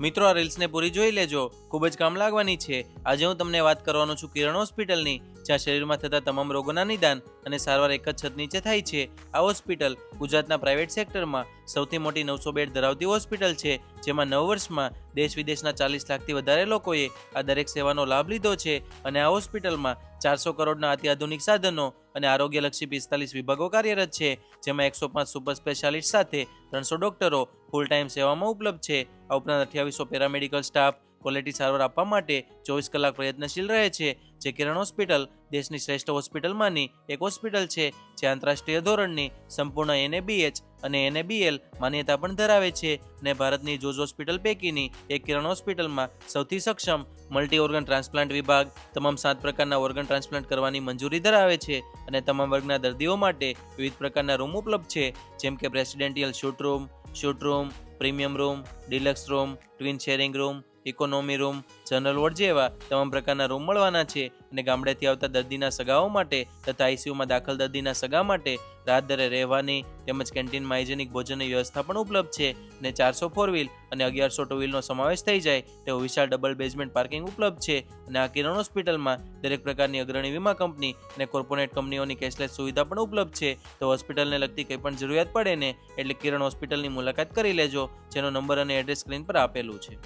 મિત્રો, આ રીલ્સને પૂરી જોઈ લેજો, ખૂબ જ કામ લાગવાની છે. આજે હું તમને વાત કરવાનો છું કિરણ હોસ્પિટલની, જ્યાં શરીરમાં થતા તમામ રોગોના નિદાન અને સારવાર એક જ છત નીચે થાય છે. આ હોસ્પિટલ ગુજરાતના પ્રાઇવેટ સેક્ટરમાં સૌથી મોટી 900 બેડ ધરાવતી હોસ્પિટલ છે, જેમાં 9 વર્ષમાં દેશ વિદેશના 40 લાખથી વધારે લોકોએ આ દરેક સેવાનો લાભ લીધો છે. અને આ હોસ્પિટલમાં 400 કરોડના અત્યાધુનિક સાધનો અને આરોગ્યલક્ષી 45 વિભાગો કાર્યરત છે, જેમાં 105 સુપર સ્પેશિયાલિસ્ટ સાથે 300 ડોક્ટરો ફૂલ ટાઈમ સેવામાં ઉપલબ્ધ છે. આ ઉપરાંત 2800 પેરામેડિકલ સ્ટાફ ક્વોલિટી સારવાર આપવા માટે 24 કલાક પ્રયત્નશીલ રહે છે. જે કિરણ હોસ્પિટલ દેશની શ્રેષ્ઠ હોસ્પિટલમાંની એક હોસ્પિટલ છે, જે આંતરરાષ્ટ્રીય ધોરણની સંપૂર્ણ NABH અને NABL માન્યતા પણ ધરાવે છે. અને ભારતની જોજ હોસ્પિટલ પૈકીની એક કિરણ હોસ્પિટલમાં સૌથી સક્ષમ મલ્ટી ઓર્ગન ટ્રાન્સપ્લાન્ટ વિભાગ તમામ 7 પ્રકારના ઓર્ગન ટ્રાન્સપ્લાન્ટ કરવાની મંજૂરી ધરાવે છે. અને તમામ વર્ગના દર્દીઓ માટે વિવિધ પ્રકારના રૂમ ઉપલબ્ધ છે, જેમ કે presidential suite room, premium room, deluxe room, twin sharing room, economy room, general ward જેવા તમામ પ્રકારના રૂમ મળવાના છે. અને ગામડેથી આવતા દર્દીના સગાઓ માટે તથા ICUમાં દાખલ દર્દીના સગા માટે રાત દરે રહેવાની તેમજ કેન્ટીનમાં હાઇજેનિક ભોજનની વ્યવસ્થા પણ ઉપલબ્ધ છે. અને 400 4 વ્હીલ અને 1100 2 વ્હીલનો સમાવેશ થઈ જાય તેવો વિશાળ ડબલ બેઝમેન્ટ પાર્કિંગ ઉપલબ્ધ છે. અને આ કિરણ હોસ્પિટલમાં દરેક પ્રકારની અગ્રણી વીમા કંપની અને કોર્પોરેટ કંપનીઓની કેશલેસ સુવિધા પણ ઉપલબ્ધ છે. તો હોસ્પિટલને લગતી કંઈ પણ જરૂરિયાત પડે ને એટલે કિરણ હોસ્પિટલની મુલાકાત કરી લેજો, જેનો નંબર અને એડ્રેસ સ્ક્રીન પર આપેલું છે.